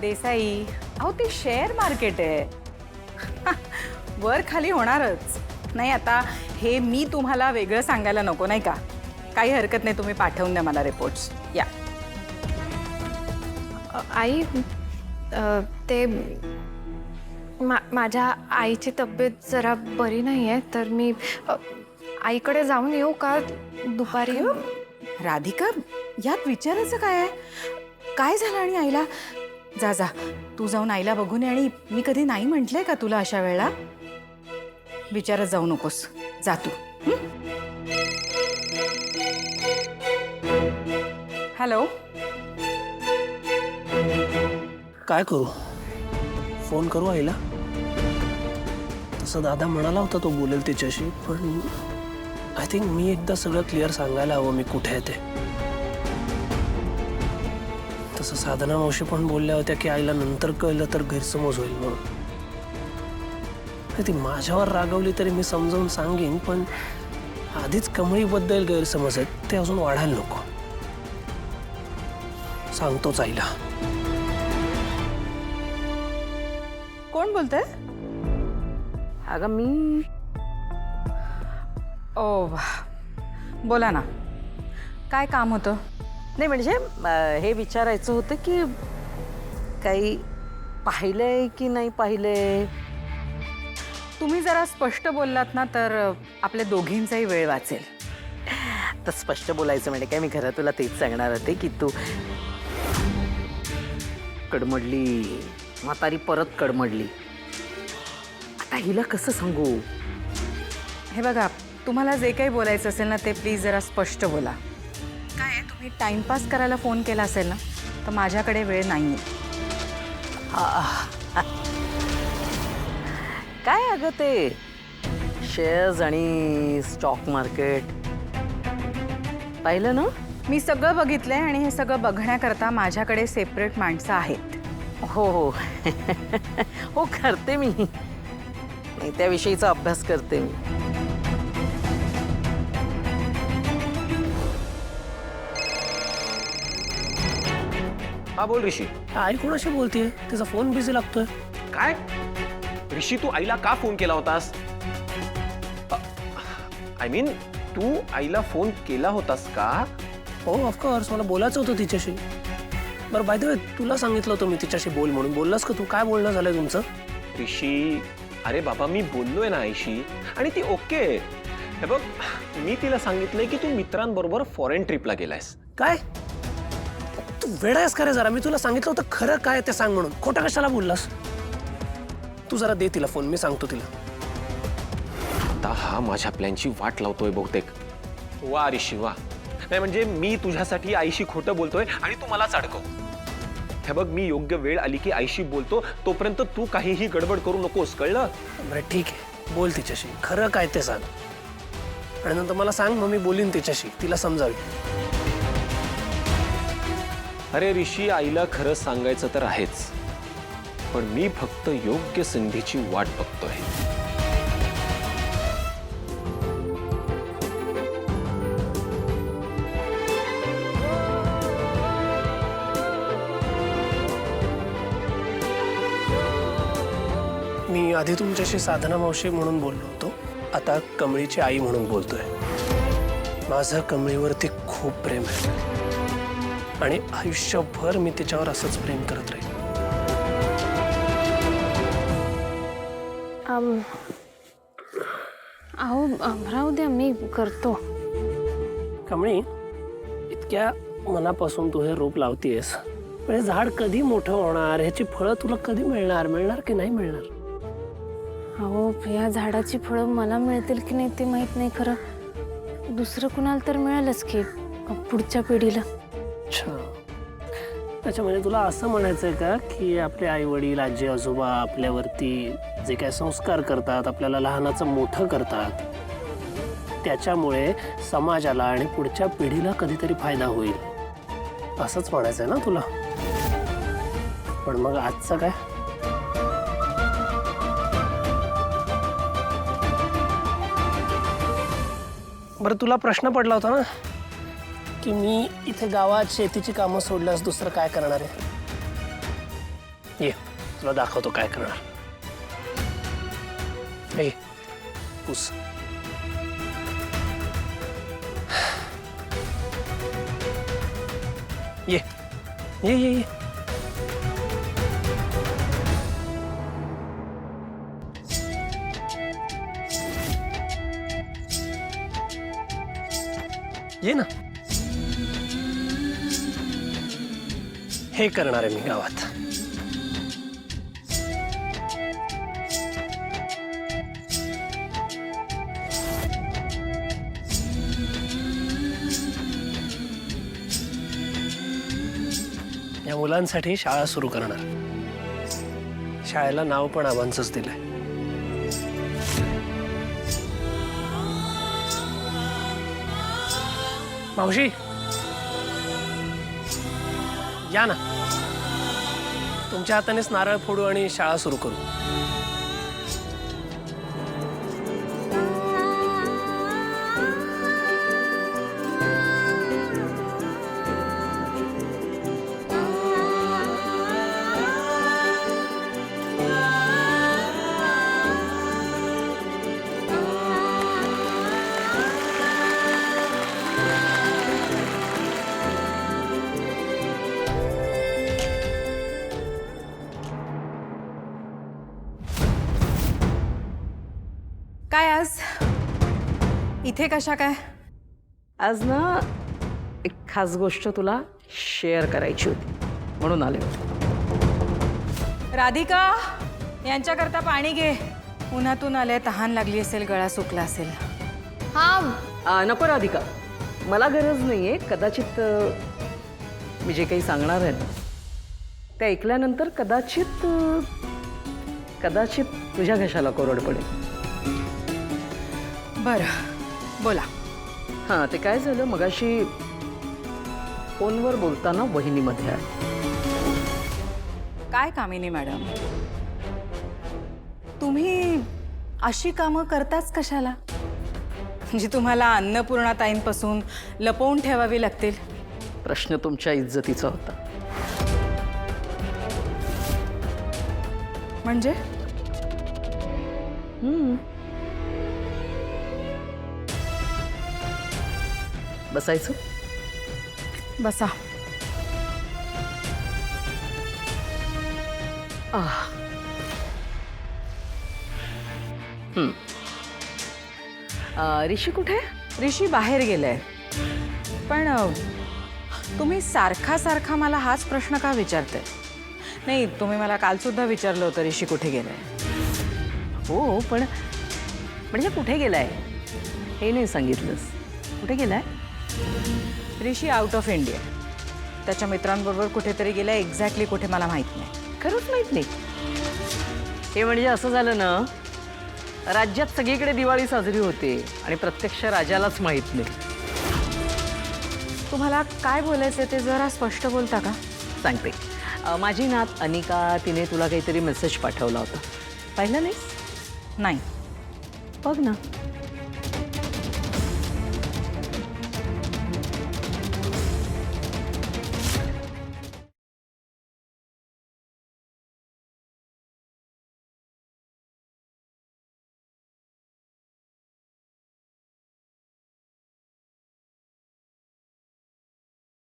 देसाई, अहो ते share market आहे. वर खाली होणारच. नाही आता हे मी तुम्हाला वेगळं सांगायला नको नाही का? काही हरकत नाही, तुम्ही पाठवून द्या मला रिपोर्ट्स. या. आई ते माझ्या आईची तब्येत जरा बरी नाही आहे, तर मी आईकडे जाऊन येऊ का दुपारी? राधिका, यात विचारायचं काय आहे? काय झालं आणि आईला? जा जा, तू जाऊन आईला बघून ये. आणि मी कधी नाही म्हटलंय का तुला अशा वेळेला? विचारत जाऊ नकोस, जा तू. हॅलो. काय करू? फोन करू आईला? तसं दादा म्हणाला होता तो बोलेल तिच्याशी, पण आय थिंक मी एकदा सगळं क्लिअर सांगायला हवं मी कुठे आहे ते. तसं साधना मावशी पण बोलल्या होत्या की आईला नंतर कळलं तर गैरसमज होईल म्हणून. ती माझ्यावर रागवली तरी मी समजावून सांगेन, पण आधीच कमळीबद्दल गैरसमज आहेत ते अजून वाढायला नको. सांगतोच आईला. कोण बोलतंय? अगं मी. ओ, बोला ना, काय काम होतं? नाही म्हणजे हे विचारायचं होतं की काही पाहिलंय की नाही पाहिलंय. तुम्ही जरा स्पष्ट बोललात ना तर आपल्या दोघींचाही वेळ वाचेल. तर स्पष्ट बोलायचं म्हणजे काय, मी खरं तुला तेच सांगणार होते की तू कडमडली, म्हातारी परत कडमडली. आता हिला कसं सांगू? हे बघा, तुम्हाला जे काही बोलायचं असेल ना ते प्लीज जरा स्पष्ट बोला. काय आहे, तुम्ही टाइमपास करायला फोन केला असेल ना तर माझ्याकडे वेळ नाही आहे. काय अगं ते शेअर्स आणि स्टॉक मार्केट पाहिलं ना? मी सगळं बघितलंय आणि हे सगळं बघण्याकरता माझ्याकडे सेपरेट माणसं आहेत. हो हो हो, करते मी. नाही, त्याविषयीचा अभ्यास करते मी. हा बोल ऋषी. आई कोणाशी बोलतेय? तिचा फोन बिझी लागतोय. काय ऋषी, तू आईला का फोन केला होतास? आय मीन तू आईला फोन केला होतास का? हो ऑफकोर्स, मला बोलायचं होतं तिच्याशी. बरं बाय द वे, तुला सांगितलं होतं मी तिच्याशी बोल म्हणून. बोललास का तू? काय बोलणं झालंय तुमचं? ऋषी, अरे बाबा मी बोललोय ना आईशी आणि ती ओके. हे बघ, मी तिला सांगितलंय की तू मित्रांबरोबर फॉरेन ट्रिपला गेलायस. काय तू वेडायस का रे जरा? मी तुला सांगितलं होतं खरं काय ते सांग म्हणून. खोटं कशाला बोललास? तू जरा दे तिला फोन, मी सांगतो तिला. आता हा माझ्या प्लॅनची वाट लावतोय बहुतेक. वा ऋषी वा. नाही म्हणजे मी तुझ्यासाठी आईशी खोटं बोलतोय आणि तू मलाच अडकव. हे बघ, मी योग्य वेळ आली की आईशी बोलतो, तोपर्यंत तू काहीही गडबड करू नकोस, कळलं? बरं ठीक आहे, बोल तिच्याशी. खरं काय ते सांग आणि नंतर मला सांग, मग मी बोलीन तिच्याशी, तिला समजावी. अरे ऋषी, आईला खरं सांगायचं तर आहेच, पण मी फक्त योग्य संधीची वाट बघतोय. मी आधी तुमच्याशी साधना मावशी म्हणून बोललो होतो, आता कमळीची आई म्हणून बोलतोय. माझं कमळीवरती खूप प्रेम आहे आणि आयुष्यभर मी तिच्यावर असंच प्रेम करत राहील. अहो राहू द्या, मी करतो. कमळी, इतक्या मनापासून तू हे रोप लावतेस, पण हे झाड कधी मोठं होणार? ह्याची फळं तुला कधी मिळणार की नाही मिळणार? अहो, या झाडाची फळं मला मिळतील की नाही ते माहित नाही, खरं दुसरं कुणाला तर मिळालंच की पुढच्या पिढीला. अच्छा, अच्छा, म्हणजे तुला असं म्हणायचंय का की आपले आई वडील, आजी आजोबा आपल्यावरती जे काय संस्कार करतात, आपल्याला लहानाचं मोठं करतात, त्याच्यामुळे समाजाला आणि पुढच्या पिढीला कधीतरी फायदा होईल, असंच म्हणायचंय ना तुला? पण मग आजचं काय? बरं, तुला प्रश्न पडला होता ना की मी इथे गावात शेतीची कामं सोडल्यास दुसरं काय करणार आहे? ये तुला दाखवतो काय करणार. हे पुस. ये ये ये ये. ये ना. हे करणार आहे मी गावात. या मुलांसाठी शाळा सुरू करणार. शाळेला नाव पण आबांचंच दिलंय. मावशी या ना. तुमच्या हातानेच नारळ फोडू आणि शाळा सुरू करू. काय आज इथे कशा काय? आज ना एक खास गोष्ट तुला शेअर करायची होती म्हणून आले होते. राधिका यांच्याकरता पाणी घे. उन्हातून आले, तहान लागली असेल, गळा सुकला असेल. हा नको राधिका, मला गरज नाहीये. कदाचित मी जे काही सांगणार आहे ना ते ऐकल्यानंतर कदाचित तुझ्या घशाला कोरड पडेल. बरं बोला. हां, ते काय झालं मगाशी फोनवर बोलताना वहिनीमध्ये आलं. काय कामिनी मॅडम, तुम्ही अशी कामं करताच कशाला जी तुम्हाला अन्नपूर्णाताईंपासून लपवून ठेवावी लागतील? प्रश्न तुमच्या इज्जतीचा होता. म्हणजे बसायचं. बसा. ऋषी कुठे? ऋषी बाहेर गेलाय. पण तुम्ही सारखा सारखा मला हाच प्रश्न का विचारताय? नाही, तुम्ही मला कालसुद्धा विचारलं होतं ऋषी कुठे गेलाय. हो, पण म्हणजे कुठे गेलाय हे नाही सांगितलंस. कुठे गेलाय? ऋषी आउट ऑफ इंडिया. त्याच्या मित्रांबरोबर कुठेतरी गेलाय. एक्झॅक्टली कुठे मला माहीत नाही. खरंच माहित नाही. हे म्हणजे असं झालं ना, राज्यात सगळीकडे दिवाळी साजरी होते आणि प्रत्यक्ष राजालाच माहित नाही. तुम्हाला काय बोलायचं ते जरा स्पष्ट बोलता का? सांगते. माझी नात अनिका, तिने तुला काहीतरी मेसेज पाठवला होता. पाहिलं नाहीस? नाही. बघ ना.